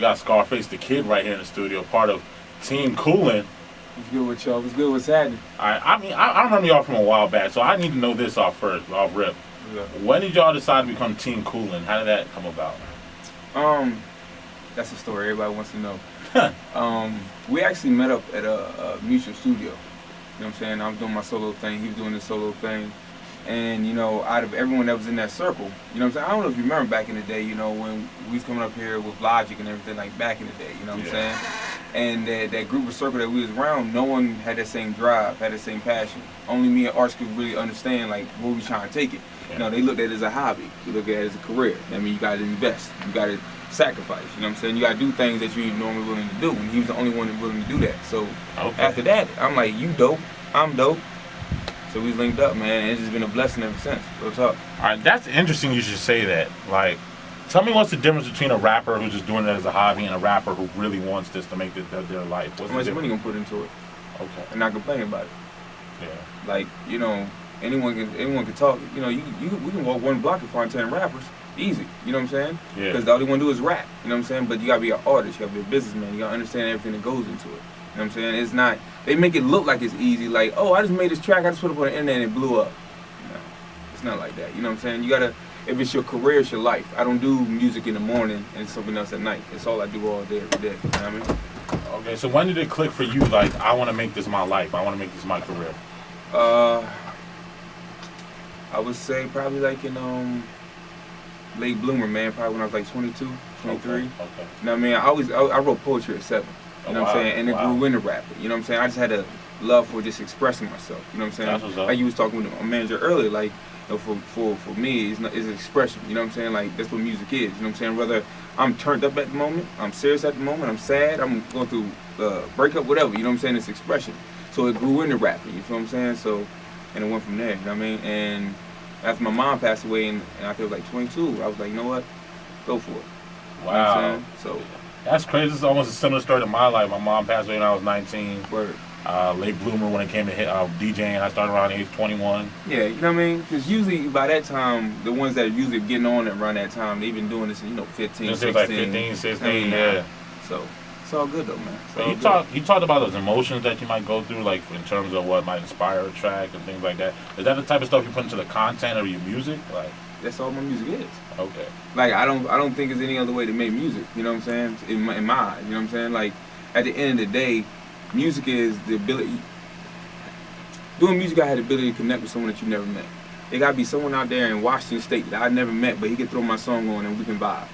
got Scarface the Kid right here in the studio, part of Teem Coolin. What's good with y'all? What's good? What's happening? I remember y'all from a while back, so I need to know this off rip. Yeah. When did y'all decide to become Teem Coolin? How did that come about? That's a story everybody wants to know. We actually met up at a mutual studio. You know what I'm saying? I was doing my solo thing, he was doing his solo thing. And, you know, out of everyone that was in that circle, you know what I'm saying? I don't know if you remember back in the day, you know, when we was coming up here with Logic and everything, like back in the day, you know what I'm saying? And that group of circle that we was around, no one had that same drive, had that same passion. Only me and Arts could really understand, like, where we trying to take it. You know, they looked at it as a hobby. We look at it as a career. I mean, you got to invest. You got to sacrifice. You know what I'm saying? You got to do things that you ain't normally willing to do. And he was the only one that willing to do that. So after that, I'm like, you dope, I'm dope. So we linked up, man, and it's just been a blessing ever since. Real talk. All right, that's interesting you should say that. Like, tell me what's the difference between a rapper who's just doing it as a hobby and a rapper who really wants this to make their life? What's how much money you gonna put into it? Okay. And not complain about it. Yeah. Like, you know, anyone can talk. You know, we can walk one block and find 10 rappers. Easy. You know what I'm saying? Yeah. Because all they want to do is rap. You know what I'm saying? But you gotta be an artist. You gotta be a businessman. You gotta understand everything that goes into it. You know what I'm saying? It's not, they make it look like it's easy, like, oh, I just made this track, I just put it up on the internet and it blew up. No, it's not like that. You know what I'm saying? You gotta, if it's your career, it's your life. I don't do music in the morning and something else at night. It's all I do all day, every day. You know what I mean? Okay, so when did it click for you, like, I want to make this my life, I want to make this my career? I would say probably like in late bloomer, man, probably when I was like 22, 23. Okay. You know what I mean? I wrote poetry at 7. You know what I'm saying? And it grew into rapping. You know what I'm saying? I just had a love for just expressing myself. You know what I'm saying? That's what's up. Like you was talking with a manager earlier, like, you know, for me, it's expression. You know what I'm saying? Like, that's what music is. You know what I'm saying? Whether I'm turned up at the moment, I'm serious at the moment, I'm sad, I'm going through breakup, whatever. You know what I'm saying? It's expression. So it grew into rapping. You feel what I'm saying? So, and it went from there. You know what I mean? And after my mom passed away, and I was like 22, I was like, you know what? Go for it. Wow. You know what I'm saying? So. That's crazy. This is almost a similar story to my life. My mom passed away when I was 19. Word. Late bloomer when it came to DJing. I started around age 21. Yeah, you know what I mean? Because usually by that time, the ones that are usually getting on around that time, they've been doing this, 15, 16. Like 15, 16, yeah. So, it's all good though, man. You talked about those emotions that you might go through, like in terms of what might inspire a track and things like that. Is that the type of stuff you put into the content of your music? Like, that's all my music is. Okay. Like, I don't think there's any other way to make music, you know what I'm saying? In my eyes, you know what I'm saying? Like, at the end of the day, music is the ability. Doing music, I had the ability to connect with someone that you never met. It gotta be someone out there in Washington State that I never met, but he can throw my song on and we can vibe.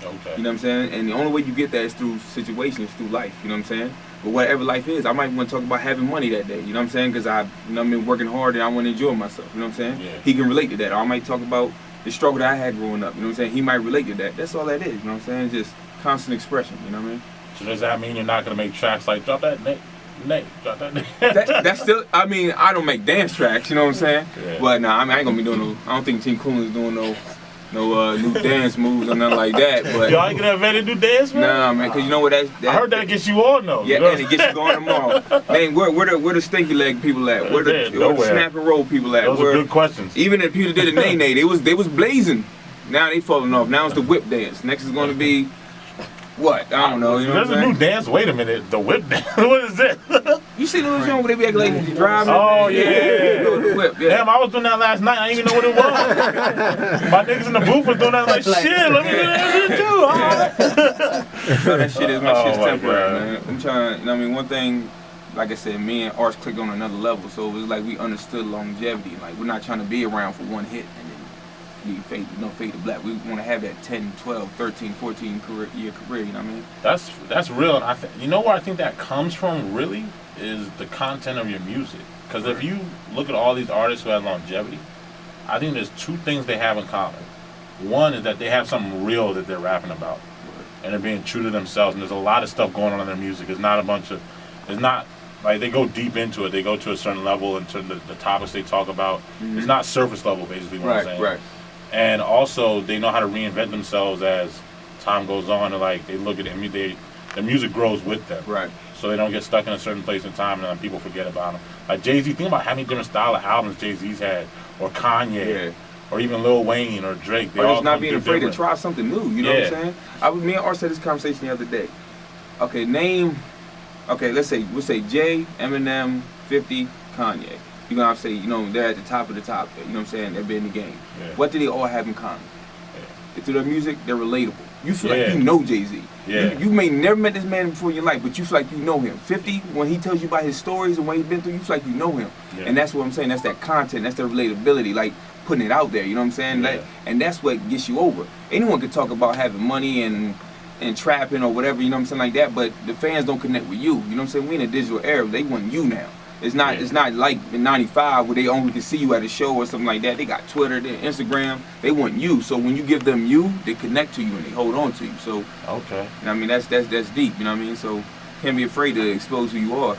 Okay. You know what I'm saying? And the only way you get that is through situations, through life, you know what I'm saying? But whatever life is, I might want to talk about having money that day, you know what I'm saying? Because I've been working hard and I want to enjoy myself, you know what I'm saying? Yeah. He can relate to that. Or I might talk about the struggle that I had growing up, you know what I'm saying? He might relate to that. That's all that is, you know what I'm saying? Just constant expression, you know what I mean? So does that mean you're not going to make tracks like drop that Nate, drop that Nate? That's still, I mean, I don't make dance tracks, you know what I'm saying? Yeah. But nah, I mean, I ain't going to be doing no, I don't think Teem Coolin is doing no new dance moves or nothing like that. But y'all ain't gonna invent a new dance move? Nah, man, because you know what that I heard that gets you on though. Yeah, and it gets you going tomorrow. Man, where the stinky leg people at? Where the snap and roll people at? Those are good questions. Even if people did a nay-nay, they was blazing. Now they falling off. Now it's the whip dance. Next is going to be what? I don't know. You know There's what I'm a new dance. Wait a minute. The whip dance. What is it? You see the little song where they be acting like you driving? Oh yeah. The whip, yeah. Damn, I was doing that last night. I didn't even know what it was. My niggas in the booth was doing that like, shit, let me do that shit too. So that shit is my shit's temporary, God. man. I'm trying. You know what I mean, one thing. Like I said, me and Arts clicked on another level, so it was like we understood longevity. Like, we're not trying to be around for one hit and then fade to black. We want to have that 10, 12, 13, 14 year career, you know what I mean? That's real, and you know where I think that comes from really is the content of your music. Because if you look at all these artists who have longevity, I think there's two things they have in common. One is that they have something real that they're rapping about, and they're being true to themselves. And there's a lot of stuff going on in their music. It's not like they go deep into it. They go to a certain level into the topics they talk about. It's not surface level, basically, what I'm saying. Right. And also, they know how to reinvent themselves as time goes on. And like they look at it, their music grows with them. Right. So they don't get stuck in a certain place in time, and then people forget about them. Like Jay-Z, think about how many different style of albums Jay-Z's had, or Kanye, or even Lil Wayne or Drake. They or all just not come being through afraid different. to try something new. You know what I'm saying? Me and Art had this conversation the other day. Okay, name. Okay, we'll say Jay, Eminem, 50, Kanye. You're gonna have to say, you know, they're at the top of the top. You know what I'm saying? They've been in the game. Yeah. What do they all have in common? Yeah. Through their music, they're relatable. You feel Yeah. like you know Jay-Z. Yeah. You may never met this man before in your life, but you feel like you know him. 50, when he tells you about his stories and what he's been through, you feel like you know him. Yeah. And that's what I'm saying. That's that content. That's the relatability. Like putting it out there. You know what I'm saying? Yeah. Like, and that's what gets you over. Anyone could talk about having money and trapping or whatever. You know what I'm saying, like that. But the fans don't connect with you. You know what I'm saying? We in a digital era. They want you now. It's not. Yeah. It's not like in '95 where they only can see you at a show or something like that. They got Twitter, they Instagram. They want you. So when you give them you, they connect to you and they hold on to you. So Okay. I mean that's deep. You know what I mean? So can't be afraid to expose who you are.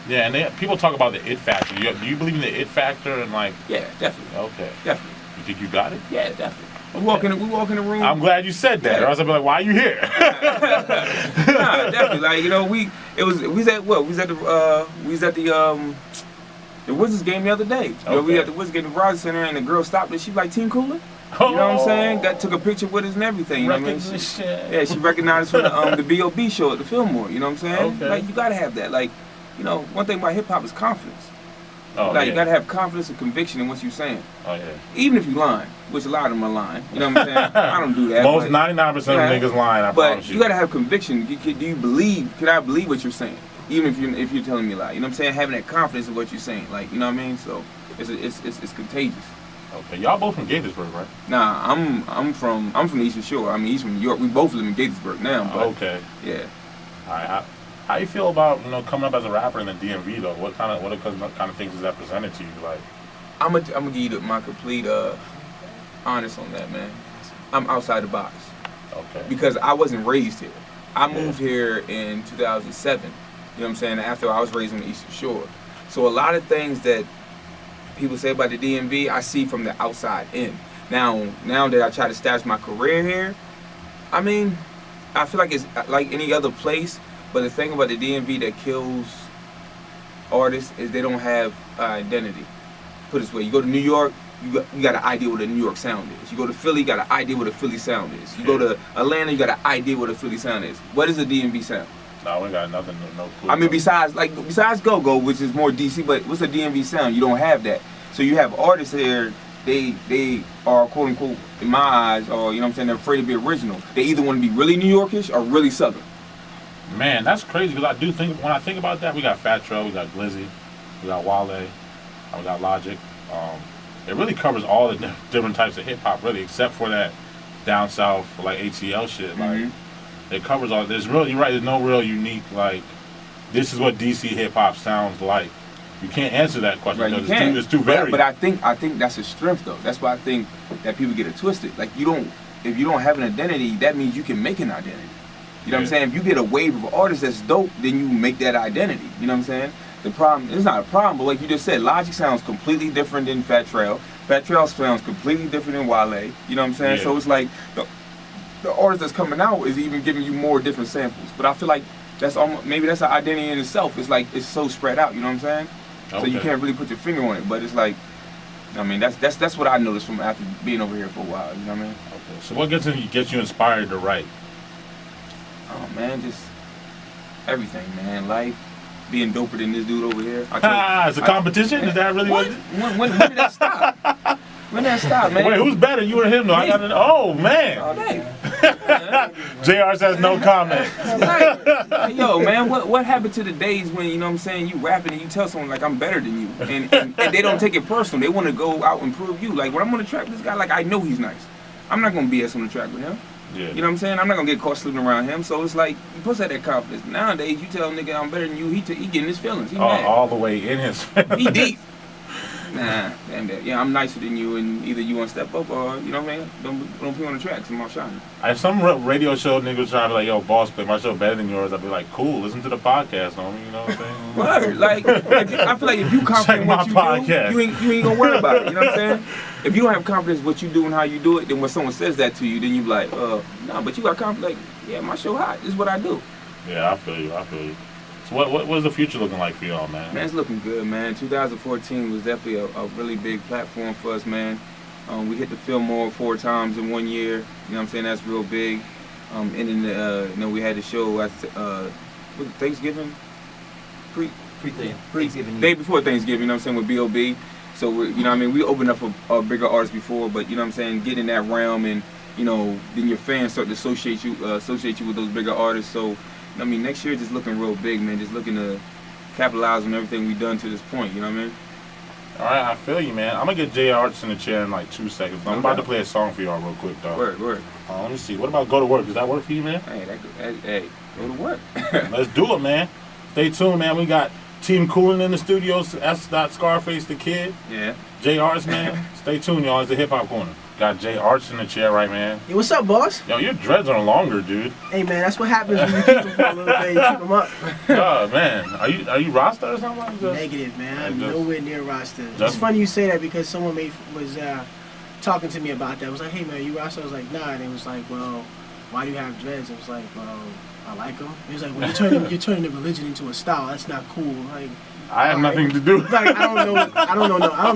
Yeah, and people talk about the it factor. Do you believe in the it factor and like? Yeah, definitely. Okay. Definitely. You think you got it? Yeah, definitely. We walk in the room. I'm glad you said that. Yeah. Or else I'd be like, why are you here? Nah, definitely. Like, you know, we was at the Wizards game the other day. You know, we Okay. at the Wizards game at the Verizon Center, and the girl stopped us. She was like, Teem Coolin? Oh. You know what I'm saying? Got took a picture with us and everything. You know what I mean? Recognition. She recognized us from the B.O.B. show at the Fillmore. You know what I'm saying? Okay. Like, you gotta have that. Like, you know, one thing about hip hop is confidence. Oh, Like, yeah. you gotta have confidence and conviction in what you're saying. Oh, yeah. Even if you lying, which a lot of them are lying. You know what I'm saying? I don't do that. Most but- 99% of niggas lying, I But promise you. you gotta have conviction. Do you believe? Can I believe what you're saying? Even if you're telling me a lie. You know what I'm saying? Having that confidence in what you're saying. Like, you know what I mean? So it's contagious. Okay, y'all both from Gaithersburg, right? Nah, I'm from the Eastern Shore. I mean, he's from New York. We both live in Gaithersburg now. But Okay. yeah. All right. How you feel about coming up as a rapper in the DMV though? What kind of things is that presented to you? Like, I'm gonna give you my complete honest on that, man. I'm outside the box okay. because I wasn't raised here. I moved here in 2007. You know what I'm saying? After I was raised on the Eastern Shore. So a lot of things that people say about the DMV, I see from the outside in. Now that I try to establish my career here, I mean, I feel like it's like any other place. But the thing about the DMV that kills artists is they don't have identity. Put it this way, you go to New York, you got an idea what a New York sound is. You go to Philly, you got an idea what a Philly sound is. You go to Atlanta, you got an idea what a Philly sound is. What is a DMV sound? No, we got nothing, no clue. I mean, besides Go-Go, which is more DC, but what's a DMV sound? You don't have that. So you have artists here, they are quote unquote, in my eyes, or you know what I'm saying, they're afraid to be original. They either want to be really New Yorkish or really Southern. Man, that's crazy because I do think when I think about that, we got Fat Trel, we got Glizzy, we got Wale, we got Logic. It really covers all the different types of hip hop, really, except for that down south like ATL shit. Like it covers all. You're right. There's no real unique like. This is what DC hip hop sounds like. You can't answer that question Right, you because can't. it's too varied. But I think that's a strength though. That's why I think that people get it twisted. Like if you don't have an identity, that means you can make an identity. You know what I'm saying? If you get a wave of artists that's dope, then you make that identity. You know what I'm saying? The problem, it's not a problem, but like you just said, Logic sounds completely different than Fat Trel. Fat Trel sounds completely different than Wale. You know what I'm saying? Yeah. So it's like the artist that's coming out is even giving you more different samples. But I feel like that's almost, maybe that's an identity in itself. It's like it's so spread out. You know what I'm saying? So you can't really put your finger on it. But it's like, I mean, that's what I noticed from after being over here for a while. You know what I mean? Okay. So what gets you inspired to write? Oh man, just everything, man. Life, being doper than this dude over here. It's a competition? Is that really what? When did that stop? When did that stop, man? Wait, who's better, you or him? No, I got to know. Oh man. All day. J-Artz has no comment. Like, yo, man, what happened to the days when, you know what I'm saying, you rapping and you tell someone like I'm better than you, and they don't take it personal. They want to go out and prove you. Like when I'm on the track with this guy, like I know he's nice. I'm not gonna BS on the track with him. Yeah. You know what I'm saying? I'm not gonna get caught sleeping around him. So it's like you supposed to have that confidence. Nowadays, you tell a nigga I'm better than you, he getting his feelings. He mad. All the way in his He deep. Nah, damn that. Yeah, I'm nicer than you, and either you want to step up or, you know what I mean? Don't put on the tracks. I'm out shining. If some radio show niggas trying to be like, yo, boss, play my show better than yours, I'd be like, cool, listen to the podcast, homie. You know what I'm saying? Word. Like, I feel like if you confident in what you podcast. do, you ain't gonna worry about it. You know what I'm saying? If you don't have confidence in what you do and how you do it, then when someone says that to you, then you be like, nah, but you got confidence. Like, yeah, my show hot. This is what I do. Yeah, I feel you. So what's the future looking like for y'all, man? Man, it's looking good, man. 2014 was definitely a really big platform for us, man. We hit the Fillmore 4 times in 1 year. You know what I'm saying? That's real big. And then we had the show at Thanksgiving, Thanksgiving day before Thanksgiving. You know what I'm saying, with B.O.B. So you know what I mean, we opened up for bigger artists before, but you know what I'm saying, getting in that realm, and you know, then your fans start to associate you with those bigger artists. So I mean, next year just looking real big, man. Just looking to capitalize on everything we've done to this point. You know what I mean? All right, I feel you, man. I'm gonna get J-Artz in the chair in like 2 seconds. I'm about to play a song for y'all real quick, though. Word. Let me see. What about Go to Work? Does that work for you, man? Hey, go to work. Let's do it, man. Stay tuned, man. We got Teem Coolin in the studio. S. Scarface the Kid. Yeah. J-Artz, man. Stay tuned, y'all. It's the Hip Hop Corner. Got J-Artz in the chair right, man. Hey, what's up, boss? Yo, your dreads are longer, dude. Hey, man, that's what happens when you keep them for a little bit. You keep them up. Oh, man. Are you Rasta or something? Like that? Negative, man. I'm just- nowhere near Rasta. It's just- funny you say that because someone was talking to me about that. I was like, hey, man, you Rasta? I was like, nah. And it was like, well, why do you have dreads? I was like, well, I like them. He was like, well, you're turning the religion into a style. That's not cool. Like, I have nothing to do. like, I don't know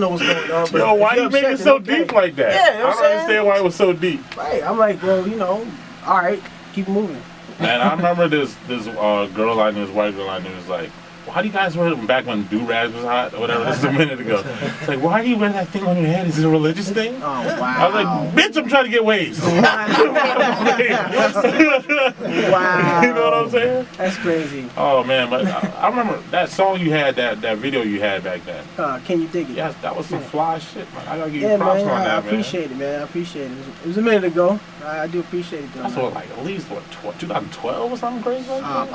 what's going on. But Yo, why if you you're make it upset, so then okay. deep like that? Yeah, you know I what don't I'm understand why it was so deep. Right. I'm like, well, you know, all right, keep moving. Man, I remember this girl I knew, this white girl I knew, was like, why do you guys wear it back when do-rags was hot or whatever? This is a minute ago. It's like, why do you wear that thing on your head? Is it a religious thing? Oh, wow. I was like, bitch, I'm trying to get waves. Wow. You know what I'm saying? That's crazy. Oh, man, but I remember that song you had, that video you had back then. Can you dig it? Yes, that was some fly shit, man. I gotta give you Yeah, props man, on I that, man. appreciate it, man. I appreciate it. It was a minute ago. I do appreciate it, though. That's what, like, at least, 2012 or something crazy like that?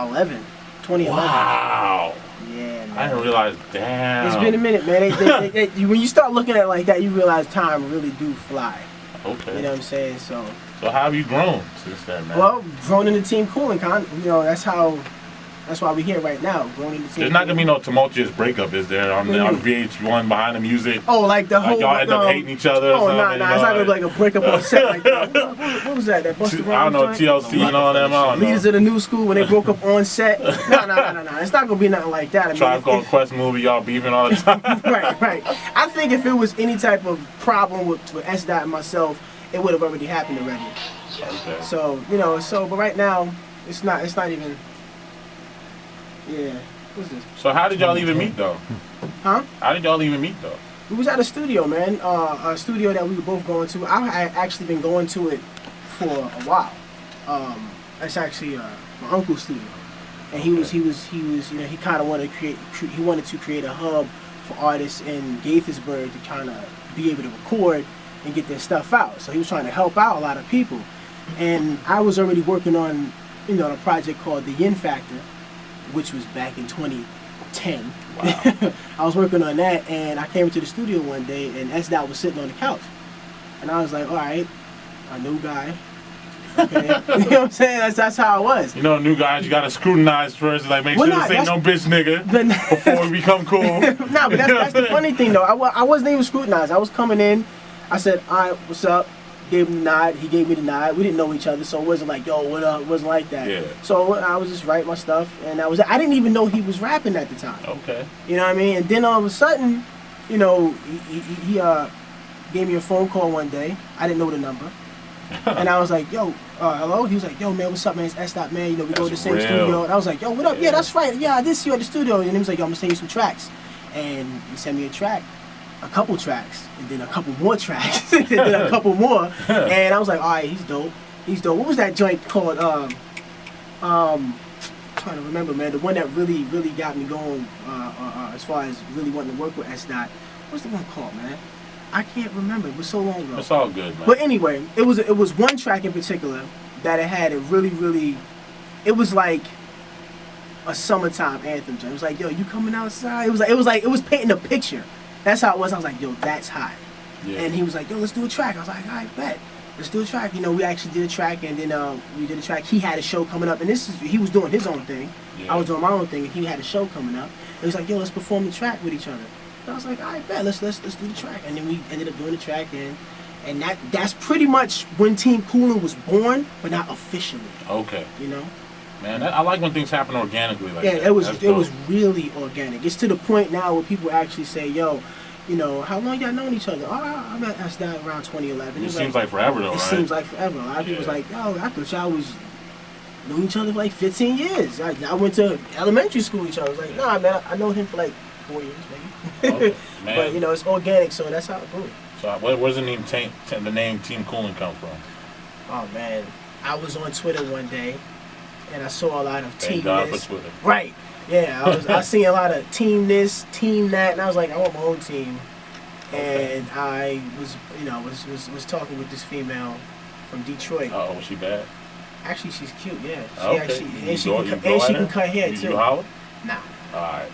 2011. Wow. Yeah, man. I didn't realize, damn. It's been a minute, man. When you start looking at it like that, you realize time really do fly. Okay. You know what I'm saying? So So how have you grown since then, man? well, grown into Teem Coolin, you know, that's why we're here right now. Grown into Teem There's not gonna be Coolin. no tumultuous breakup, is there? On VH1 behind the music. Oh, like the whole. Like y'all end up hating each other. Or Oh, something, nah. It's not gonna be like a breakup on set like that. What was that? That Busta I don't know, Rhymes joint? TLC and all them. I don't Leaders know. of the New School when they broke up on set. No. It's not gonna be nothing like that. I mean, Tribe Called Quest movie, y'all beefing all the time. right. I think if it was any type of problem with S. Dot and myself, it would have already happened already. Okay. So you know, but right now, it's not even. Yeah. What's this? So how did y'all even meet though? Huh? How did y'all even meet though? We was at a studio, man. A studio that we were both going to. I had actually been going to it for a while. It's actually my uncle's studio, and he was, you know, he kind of wanted to create a hub for artists in Gaithersburg to kind of be able to record and get their stuff out. So he was trying to help out a lot of people, and I was already working on, you know, a project called The Yin Factor, which was back in 2010. Wow. I was working on that, and I came into the studio one day, and S. Dot was sitting on the couch, and I was like, all right, a new guy. Okay. You know what I'm saying? That's how it was. You know, new guys, you gotta scrutinize first, like make Well, sure nah, this ain't no bitch nigga before we become cool. No, but that's the funny thing though. I wasn't even scrutinized. I was coming in. I said, all right, what's up? Gave him the nod. He gave me the nod. We didn't know each other, so it wasn't like, yo, what up? It wasn't like that. Yeah. So I was just writing my stuff, and I didn't even know he was rapping at the time. Okay. You know what I mean? And then all of a sudden, you know, he gave me a phone call one day. I didn't know the number. And I was like, yo, hello? He was like, yo, man, what's up, man? It's S. Dot, man. You know, we go to the same real. studio. And I was like, yo, what up? Yeah. Yeah, that's right. Yeah, I did see you at the studio. And he was like, yo, I'm going to send you some tracks. And he sent me a track, a couple tracks, and then a couple more tracks, and then a couple more. And I was like, all right, he's dope. He's dope. What was that joint called? Trying to remember, man. The one that really, really got me going as far as really wanting to work with S. Dot. What's the one called, man? I can't remember. It was so long ago. It's all good, man. But anyway, it was one track in particular that it had a really, it was like a summertime anthem. It was like, yo, you coming outside? It was painting a picture. That's how it was. I was like, yo, that's hot. Yeah. And he was like, yo, let's do a track. I was like, all right, bet. Let's do a track. You know, we actually did a track, and then we did a track. He had a show coming up, and he was doing his own thing. Yeah. I was doing my own thing, and he had a show coming up. And he was like, yo, let's perform the track with each other. And I was like, all right, bet, let's do the track. And then we ended up doing the track, and that's pretty much when Teem Coolin was born, but not officially. Okay. You know? Man, I like when things happen organically like Yeah, that. it was That's it was dope. really organic. It's to the point now where people actually say, yo, you know, how long y'all known each other? Oh, I met S-Dot around 2011. It seems like forever though, It right? seems like forever. A lot of people was like, yo, I thought y'all was knew each other for like 15 years. I went to elementary school with each other. I was like, nah, man, I know him for like 4 years, maybe. Okay, man. But, you know, it's organic, so that's how it goes. So where's the name Teem Coolin come from? Oh, man. I was on Twitter one day, and I saw a lot of Thank team God this. for Twitter. Right. Yeah, I seen a lot of team this, team that, and I was like, I want my own team. Okay. And I was, you know, was talking with this female from Detroit. Oh, was she bad? Actually, she's cute, yeah. Okay. She can cut hair too. You holler? Nah. Alright.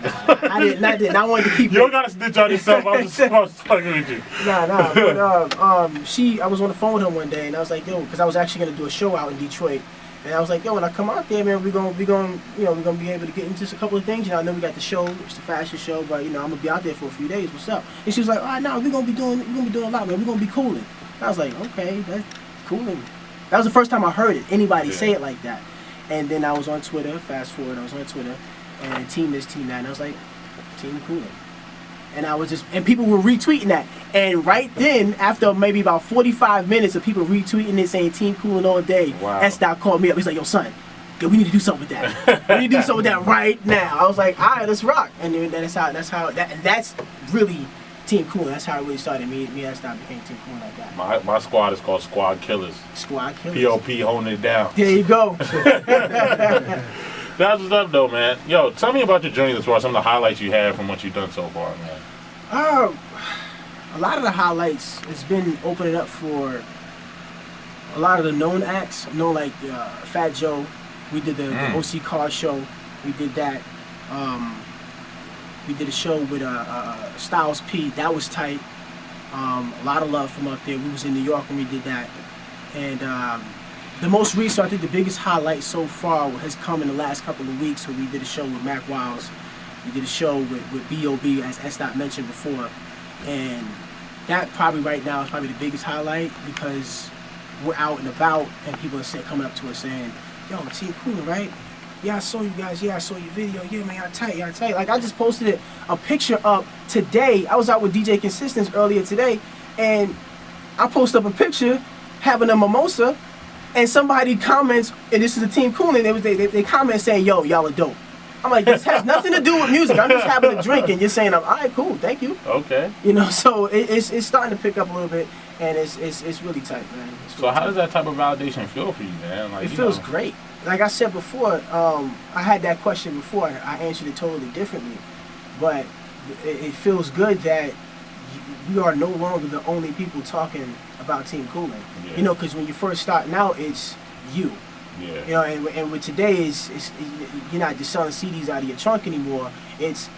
I didn't. I wanted to keep You don't gotta snitch on yourself. I was fucking with you. Nah. But I was on the phone with her one day, and I was like, yo, because I was actually gonna do a show out in Detroit, and I was like, yo, when I come out there, man, we're gonna be able to get into a couple of things. You know, I know we got the show, it's the fashion show, but you know, I'm gonna be out there for a few days. What's up? And she was like, oh, no, we're gonna be doing a lot, man. We're gonna be cooling. I was like, okay, that's cooling. That was the first time I heard anybody say it like that. And then I was on Twitter. Fast forward, I was on Twitter. And team this, team that, and I was like, Teem Coolin. And I was and people were retweeting that. And right then, after maybe about 45 minutes of people retweeting it saying Teem Coolin all day, wow. S-Dot called me up. He's like, yo, son, we need to do something with that. We need to do something with that right now. I was like, all right, let's rock. And then that's really Teem Coolin. That's how it really started. Me and S-Dot became Teem Coolin like that. My squad is called Squad Killers. Squad Killers. P.O.P. holding it down. There you go. That's what's up, though, man. Yo, tell me about your journey as far as some of the highlights you had from what you've done so far, man. A lot of the highlights has been opening up for a lot of the known acts. I know, like Fat Joe. We did the OC Car show. We did that. We did a show with Styles P. That was tight. A lot of love from up there. We was in New York when we did that. And the most recent, I think the biggest highlight so far has come in the last couple of weeks when we did a show with Mac Wiles. We did a show with B.O.B. as S-Dot mentioned before. And that probably right now is probably the biggest highlight because we're out and about and people are coming up to us saying, yo, Teem Coolin, right? Yeah, I saw you guys. Yeah, I saw your video. Yeah, man, y'all tight. Like, I just posted a picture up today. I was out with DJ Consistence earlier today, and I posted up a picture having a mimosa, and somebody comments, and this is a Teem Coolin, they comment saying, yo, y'all are dope. I'm like, this has nothing to do with music. I'm just having a drink, and you're saying, all right, cool, thank you. Okay. You know, so it's starting to pick up a little bit, and it's really tight, man. So how does that type of validation feel for you, man? Like, it feels great. Like I said before, I had that question before, and I answered it totally differently. But it feels good that we are no longer the only people talking about Teem Coolin. Yeah. You know, because when you first starting out, it's you. Yeah. You know, and with today, you're not just selling CDs out of your trunk anymore. It's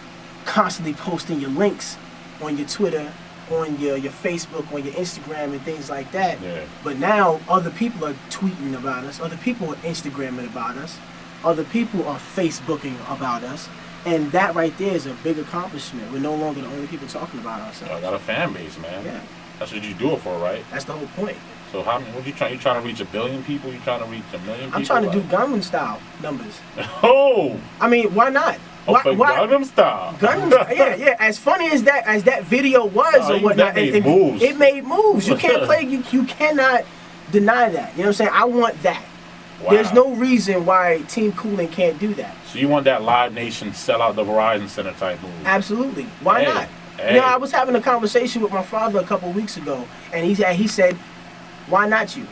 constantly posting your links on your Twitter, on your Facebook, on your Instagram, and things like that. Yeah. But now other people are tweeting about us, other people are Instagramming about us, other people are Facebooking about us, and that right there is a big accomplishment. We're no longer the only people talking about ourselves. I got a fan base, man. Yeah. That's what you do it for, right? That's the whole point. So what you trying to reach 1 billion people? You trying to reach 1 million people? I'm trying to do Gangnam Style numbers. Oh! I mean, why not? Why Gangnam Style? Yeah. As funny as that video was or whatnot, it made moves. You can't play. You cannot deny that. You know what I'm saying? I want that. Wow. There's no reason why Teem Coolin can't do that. So you want that Live Nation sell out the Verizon Center type move? Absolutely. Why not? Hey. You know, I was having a conversation with my father a couple weeks ago, and he said, "Why not you?"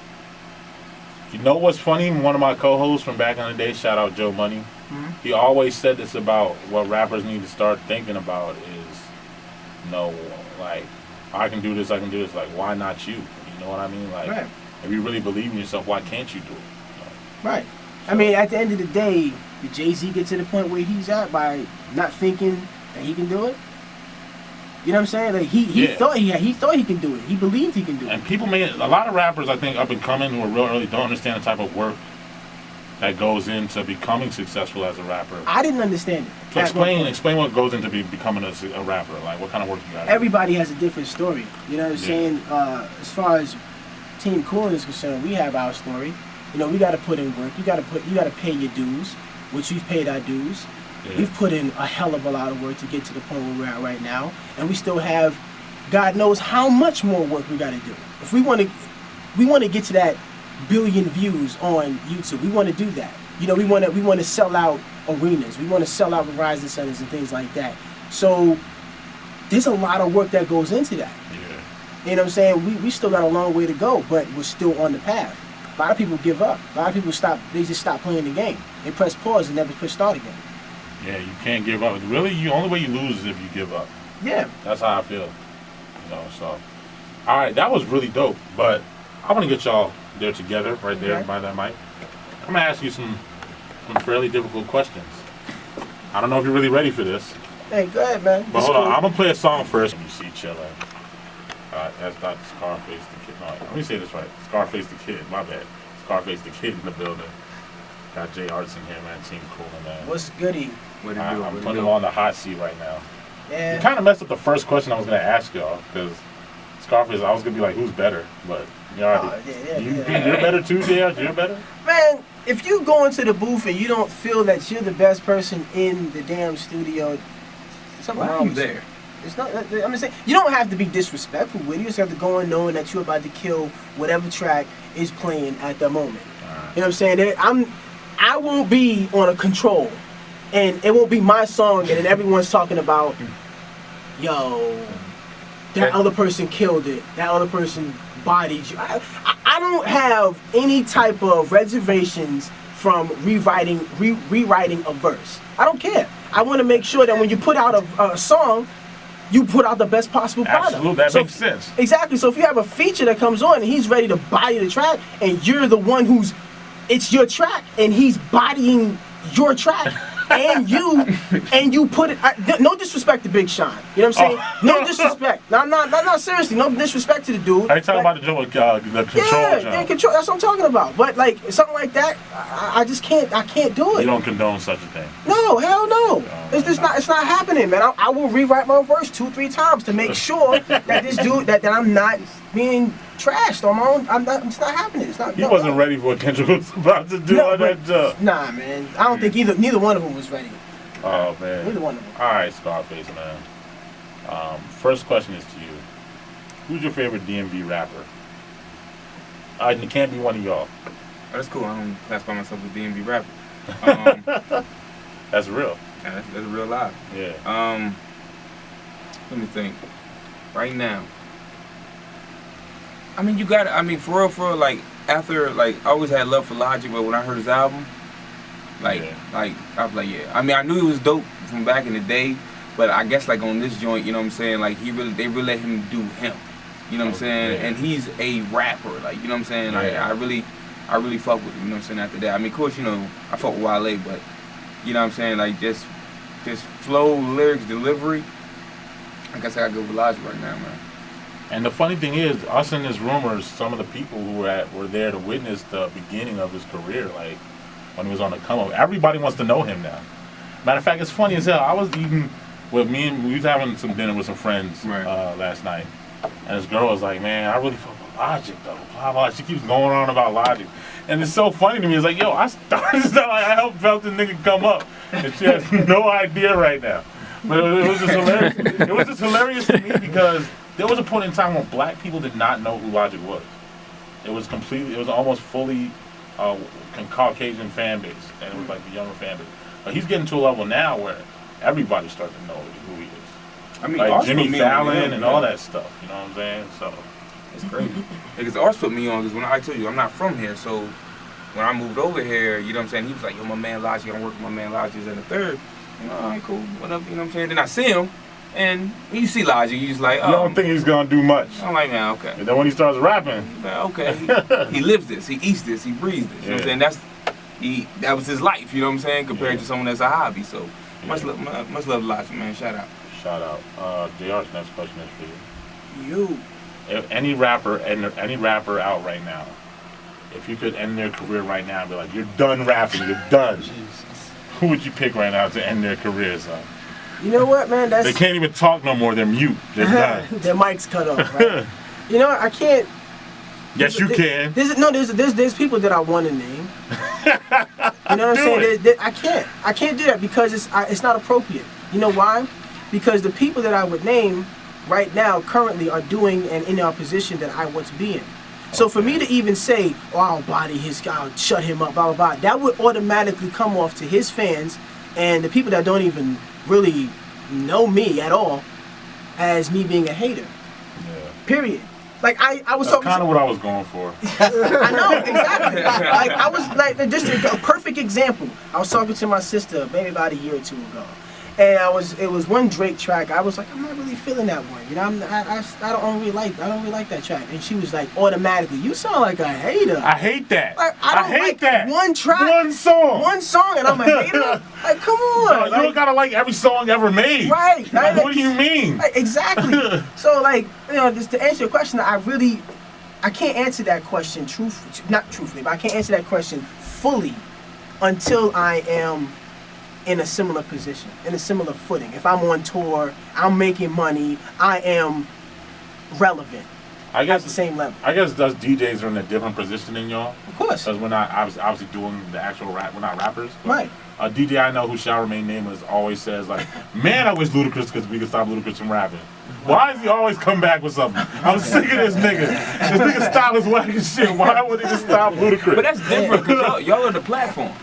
You know what's funny? One of my co-hosts from back in the day, shout out Joe Money, he always said this about what rappers need to start thinking about is, you know, like, I can do this, like, why not you? You know what I mean? Like, right. If you really believe in yourself, why can't you do it? You know? Right. So, I mean, at the end of the day, did Jay-Z get to the point where he's at by not thinking that he can do it? You know what I'm saying? Like he thought he can do it. He believed he can do it. And people a lot of rappers, I think, up and coming who are real early don't understand the type of work that goes into becoming successful as a rapper. I didn't understand it. So explain what goes into becoming a rapper. Like, what kind of work you got? Everybody has a different story. You know what I'm saying? As far as Teem Coolin is concerned, we have our story. You know, we got to put in work. You got to pay your dues, which we've paid our dues. Yeah. We've put in a hell of a lot of work to get to the point where we're at right now, and we still have God knows how much more work we got to do. If we want to get to that billion views on YouTube. We want to do that. You know, we want to sell out arenas. We want to sell out Verizon centers and things like that. So there's a lot of work that goes into that. Yeah. You know what I'm saying? We still got a long way to go, but we're still on the path. A lot of people give up. A lot of people they just stop playing the game. They press pause and never push start again. Yeah, you can't give up. Really, the only way you lose is if you give up. Yeah. That's how I feel. You know, so. All right, that was really dope, but I want to get y'all there together, right there by that mic. I'm going to ask you some fairly difficult questions. I don't know if you're really ready for this. Hey, go ahead, man. But hold on, I'm going to play a song first. You see chillin'. That's not Scarface the Kid. No, let me say this right. Scarface the Kid, my bad. Scarface the Kid in the building. Got J-Artz in here, man. Teem Coolin, man. What's goody? I'm putting him on the hot seat right now. Yeah. You kind of messed up the first question I was going to ask y'all, because Scarface, I was going to be like, who's better? But you already, you're better too, J-Artz? You're better? Man, if you go into the booth and you don't feel that you're the best person in the damn studio, something wrong with you. It's not. I'm just saying, you don't have to be disrespectful with it. You just have to go in knowing that you're about to kill whatever track is playing at the moment. You know what I'm saying? I won't be on a control, and it won't be my song, and then everyone's talking about, yo, that other person killed it. That other person bodied you. I don't have any type of reservations from rewriting a verse. I don't care. I want to make sure that when you put out a song, you put out the best possible product. Absolutely, that makes sense. Exactly. So if you have a feature that comes on and he's ready to body the track, and you're the one it's your track, and he's bodying your track, and you put it. No disrespect to Big Sean. You know what I'm saying? No disrespect. No, seriously. No disrespect to the dude. Are you talking about the joke, the control? Yeah, control. That's what I'm talking about. But like something like that, I just can't. I can't do it. You don't condone such a thing. No, hell no. It's not happening, man. I will rewrite my verse 2-3 times to make sure that this dude that I'm not being trashed on my own. It's not happening. It's not. He wasn't ready for what Kendrick was about to do on that job. Nah, man. I don't think neither one of them was ready. Oh man. Neither one of them. All right, Scarface, man. First question is to you. Who's your favorite DMV rapper? It can't be one of y'all. Oh, that's cool. I don't classify myself as a DMV rapper. That's real. Yeah, that's a real life. Yeah. Let me think. Right now. I mean, for real, like, after, like, I always had love for Logic, but when I heard his album, like, I was like, yeah. I mean, I knew he was dope from back in the day, but I guess, like, on this joint, you know what I'm saying, like, they really let him do him. You know what I'm saying? Yeah. And he's a rapper, like, you know what I'm saying? Like, I really fuck with him, you know what I'm saying, after that. I mean, of course, you know, I fuck with Wale, but, you know what I'm saying, like, just flow, lyrics, delivery, I guess I gotta go with Logic right now, man. And the funny thing is, us in this room, some of the people who were there to witness the beginning of his career, like when he was on the come up. Everybody wants to know him now. Matter of fact, it's funny as hell. I was eating with we was having some dinner with some friends last night, and this girl was like, "Man, I really fuck with Logic though." Blah, blah. She keeps going on about Logic, and it's so funny to me. It's like, yo, I started I helped the nigga come up, and she has no idea right now. But it was just hilarious. It was just hilarious to me because there was a point in time when black people did not know who Logic was. It was almost fully Caucasian fan base, and it was like the younger fan base. But he's getting to a level now where everybody's starting to know who he is. I mean, like Jimmy Fallon and all that stuff. You know what I'm saying? So it's crazy. Because Arts put me on, because when I tell you I'm not from here, so when I moved over here, you know what I'm saying, he was like, yo, my man Logic, I'm working with my man Logic in the third. You know, all right, cool, whatever, you know what I'm saying? Then I see him, and when you see Logic, you just like, oh. You don't think he's gonna do much. I'm like, man, okay. And then when he starts rapping, okay, he lives this, he eats this, he breathes this. You know what I'm saying? That was his life. You know what I'm saying? Compared to someone that's a hobby. So much love, Logic, man. Shout out. Shout out. J-Artz, next question is for you. If any rapper out right now, if you could end their career right now, and be like, you're done rapping, you're done. Who would you pick right now to end their careers on? You know what, man? They can't even talk no more. They're mute. They're done. Their mic's cut off. Right? You know, I can't. Yes, you can. There's people that I want to name. You know what I'm saying? I can't do that because it's not appropriate. You know why? Because the people that I would name right now currently are doing and in our position that I want to be in. So for me to even say, oh, I'll body his guy, I'll shut him up, blah, blah, blah, that would automatically come off to his fans and the people that don't even really know me at all as me being a hater. Yeah. Period. Like I was That's talking kind of what I was going for. I know, exactly. Like I was like just a perfect example. I was talking to my sister maybe about a year or two ago. And it was one Drake track. I was like, I'm not really feeling that one. You know, I don't really like that track. And she was like, automatically, you sound like a hater. I hate that. Like, I hate like that. One track, one song, and I'm a hater. Like, come on. No, you don't gotta like every song ever made. Right. Like, what do you mean? Like, exactly. So, like, you know, just to answer your question, I can't answer that question not truthfully, but I can't answer that question fully until I am in a similar position, in a similar footing. If I'm on tour, I'm making money, I am relevant at the same level. I guess us DJs are in a different position than y'all. Of course. Because we're not obviously doing the actual rap. We're not rappers. Right. A DJ I know who shall remain nameless always says, like, man, I wish Ludacris could stop Ludacris from rapping. Why does he always come back with something? I'm sick of this nigga. This nigga style is whack as shit. Why would he just stop Ludacris? But that's different because y'all are the platform.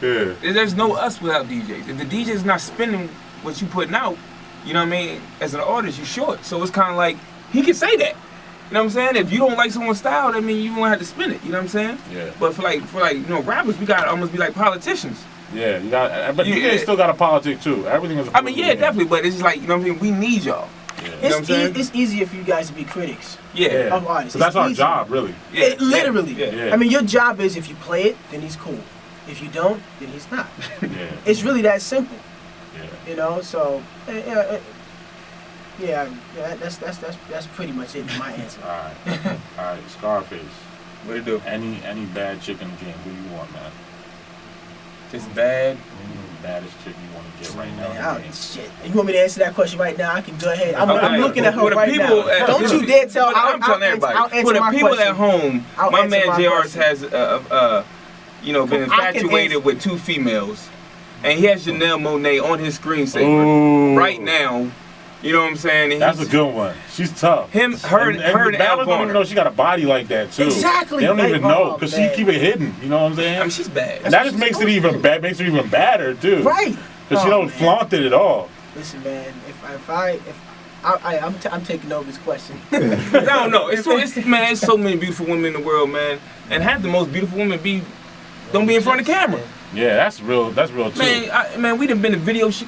Yeah. There's no us without DJs. If the DJ's not spinning what you putting out, you know what I mean? As an artist, you're short. So it's kind of like, he can say that. You know what I'm saying? If you don't like someone's style, that means you won't have to spin it. You know what I'm saying? Yeah. But for like you know, rappers, we gotta almost be like politicians. Yeah, you got, but DJs still got a politic too. Everything is. I mean, yeah, definitely. But it's just like, you know what I mean? We need y'all. Yeah. You know what I'm saying? It's easier for you guys to be critics of artists. So that's our easier. job, really. Yeah, literally. Yeah. I mean, your job is if you play it, then he's cool. If you don't, then he's not. Yeah. It's really that simple. Yeah. You know, so that's pretty much it. My answer. All right, Scarface. What it do? Any bad chick in the game? Who you want, man? Just bad. Baddest chick you want to get right now? Man, shit. You want me to answer that question right now? I can go ahead. I'm looking at her For the right people now. Don't you dare tell. I'm telling everybody. I'll answer For the my people question. at home, my man J-Artz has been I can infatuated with two females, and he has Janelle Monáe on his screensaver right now. You know what I'm saying? And That's a good one. She's tough. Her and Ballers don't even know she got a body like that too. Exactly. They don't even know because she keep it hidden. You know what I'm saying? I mean, she's bad. And that just makes it even bad. Makes her even badder too. Right. Because she don't flaunt it at all. Listen, man. I'm taking over this question. No. It's so many beautiful women in the world, man. And half the most beautiful women don't be in front of the camera. Yeah, that's real too. Man, we done been to video shoot.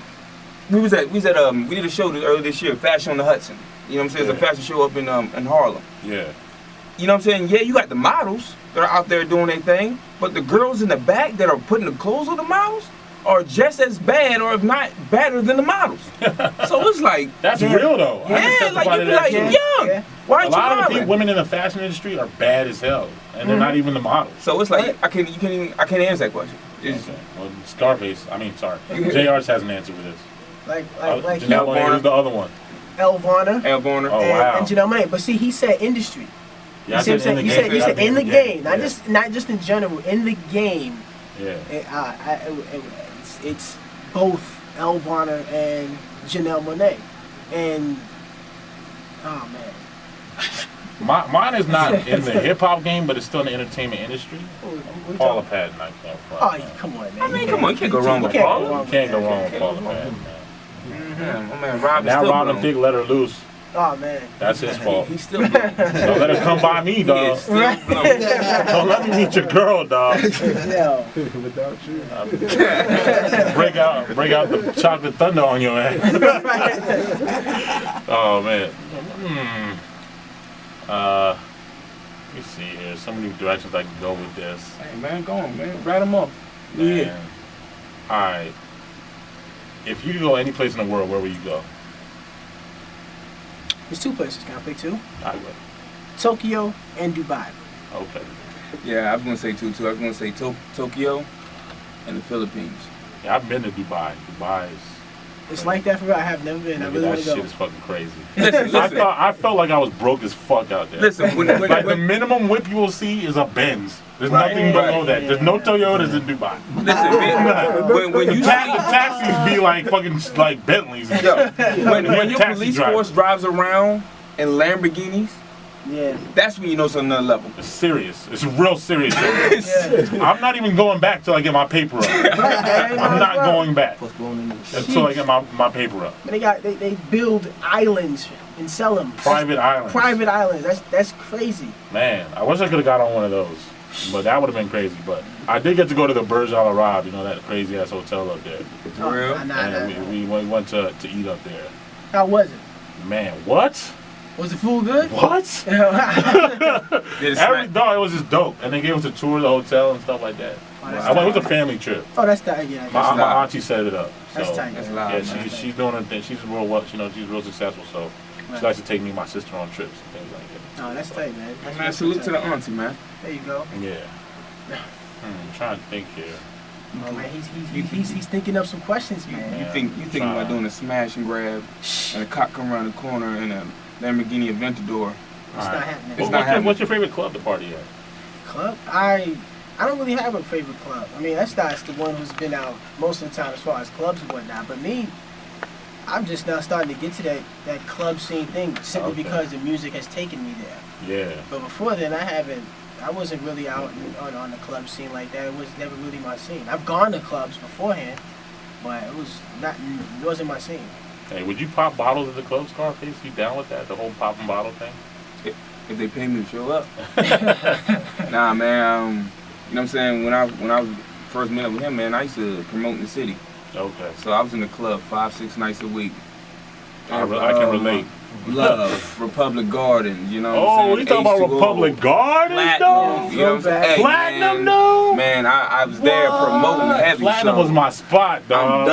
We did a show earlier this year, Fashion on the Hudson. You know what I'm saying? It's a fashion show up in Harlem. Yeah. You know what I'm saying? Yeah, you got the models that are out there doing their thing, but the girls in the back that are putting the clothes on the models are just as bad, or if not better than the models. So it's like that's real though. Yeah, like you be like, you're young. Yeah. Why aren't a lot you of the women in the fashion industry are bad as hell, and they're not even the models. So it's like I can't answer that question. Okay. Well, Scarface. J-Artz has an answer for this. Like Janelle Monáe is the other one. Elvana. Oh wow. And Janelle Monáe. But see, he said industry. Yeah, you see what I'm saying? You said in the game, not just in general. In the game. Yeah. It's both Elvana and Janelle Monáe, and oh man. Mine is not in the hip hop game, but it's still in the entertainment industry. Paula Patton, I can't. Oh, come on, man. I mean, come on, you can't go wrong with Paula. You can't go wrong with Paula Patton. My man Rob is now still Robin Thicke let her loose. Oh man. That's his fault. He's still blown. Don't let her come by me, dog. Don't let me meet your girl, dog. No. Without you. break out the chocolate thunder on your ass. Oh man. Let me see here. So many directions I can go with this. Hey man, go on, man. Write them up. Yeah. All right. If you could go any place in the world, where would you go? There's two places. Can I pick two? I would. Tokyo and Dubai. Okay. Yeah, I was gonna say two too. I was gonna say Tokyo and the Philippines. Yeah, I've been to Dubai. Dubai is It's like that for real. I have never been. I really that want to shit go. is fucking crazy. Listen. I felt like I was broke as fuck out there. Listen, Like the minimum whip you will see is a Benz. There's nothing below that. There's no Toyotas in Dubai. listen, when you The taxis be like fucking like Bentleys. And shit. when your Taxi police driver. force drives around in Lamborghinis, Yeah. that's when you know it's on another level. It's serious. It's real serious. Yeah. I'm not even going back till I get my paper up. I'm not going back until I get my paper up. But they build islands and sell them. Private islands. Private islands. That's crazy. Man, I wish I could have got on one of those. But that would have been crazy. But I did get to go to the Burj Al Arab, you know, that crazy ass hotel up there. For real? And we went to eat up there. How was it? Man, what? Was the food good? What? Did it smack? No, it was just dope. And they gave us a tour of the hotel and stuff like that. Oh, It was a family trip. Oh, that's tight. Yeah. My auntie set it up. That's So, tight. That's yeah, loud. she's doing her thing. She's real well, you know, she's real successful. So she likes to take me and my sister on trips and things like that. No, that's tight, man. That's Man, salute to the auntie, man. There you go. Yeah. I'm trying to think here. Oh man, he's thinking up some questions, man. You think about doing a smash and grab, and a cop come around the corner and a Lamborghini Aventador. It's not happening. It's not happening. What's your favorite club to party at? Club? I don't really have a favorite club. I mean, that's the one who's been out most of the time as far as clubs and whatnot. But me, I'm just now starting to get to that club scene thing simply because the music has taken me there. Yeah. But before then, I wasn't really out on the club scene like that. It was never really my scene. I've gone to clubs beforehand, but it wasn't my scene. Hey, would you pop bottles at the club, Scarface? You down with that? The whole popping bottle thing? If they pay me to show up. Nah, man. You know what I'm saying? When I was first met up with him, man, I used to promote in the city. Okay. So I was in the club 5-6 nights a week. I can relate. Love, Republic Garden, you know what I'm Oh, saying? you talking about H2O, Republic Gardens, Platinum, though? you know what I'm saying? Hey, Platinum, man, though? Man, I was there promoting heavy. Platinum so was my spot, dog.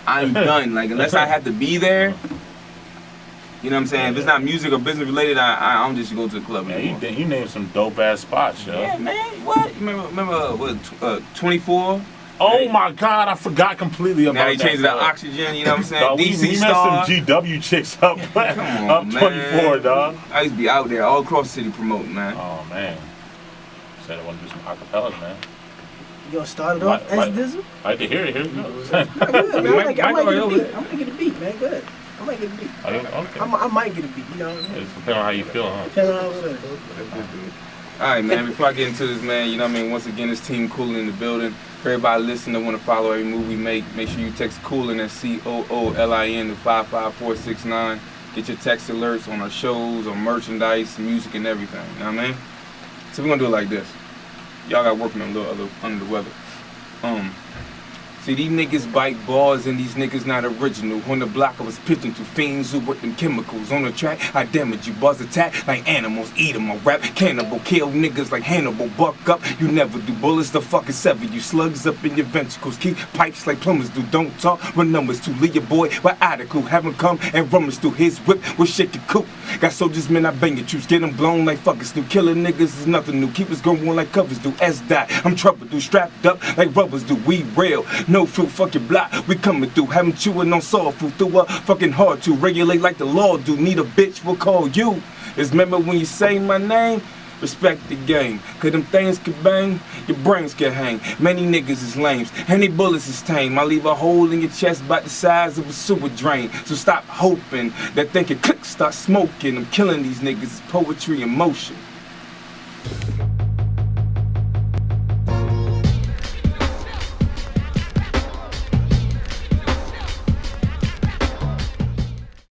I'm done. Like, unless I have to be there, you know what I'm saying? If it's not music or business related, I don't just go to the club anymore. Man, you named some dope ass spots, yo. Yeah, man. What? Remember what? 24. Oh my God, I forgot completely about Now they that. changed the dog. oxygen. You know what I'm saying? Dog, DC we met Star. some GW chicks up, on, up man. 24, dog. I used to be out there all across the city promoting, man. Oh man, said I want to do some acapellas, man. You gonna start it off as Dizzle? I like to hear it. Here we go. Good, man. I might get a Mike, beat. I'm gonna get a beat, man. Good. I might get a beat. Okay. I might get a beat. You know what I mean? It's depending on how you feel, huh? Depending on how I feel. All right, man. Before I get into this, man, you know what I mean? Once again, it's Teem Coolin in the building. For everybody listening that want to follow every move we make sure you text Coolin at COOLIN to 55469. Get your text alerts on our shows, on merchandise, music, and everything. You know what I mean? So we're gonna do it like this. Y'all got working on a little under the weather. See, these niggas bite bars and these niggas not original. On the block I was pitching to fiends who work them chemicals. On the track, I damage you, buzz attack like animals. Eat 'em, I rap cannibal, kill niggas like Hannibal. Buck up, you never do. Bullets the fucking sever you. Slugs up in your ventricles. Keep pipes like plumbers do. Don't talk with numbers to leave your boy by article. Have him come and rummage through his whip with shake your coop. Got soldiers, men, I bang your troops. Get them blown like fuckers do. Killing niggas is nothing new. Keep us going like covers do. S-die, I'm trouble do. Strapped up like rubbers do. We real. No fruit, fuck your block, we coming through. Having chewing on soul food through a fucking hard to regulate like the law do. Need a bitch, we'll call you. Just remember when you say my name, respect the game. Cause them things can bang, your brains can hang. Many niggas is lames, any bullets is tame. I leave a hole in your chest about the size of a sewer drain. So stop hoping that they can click, start smoking. I'm killing these niggas, it's poetry in motion.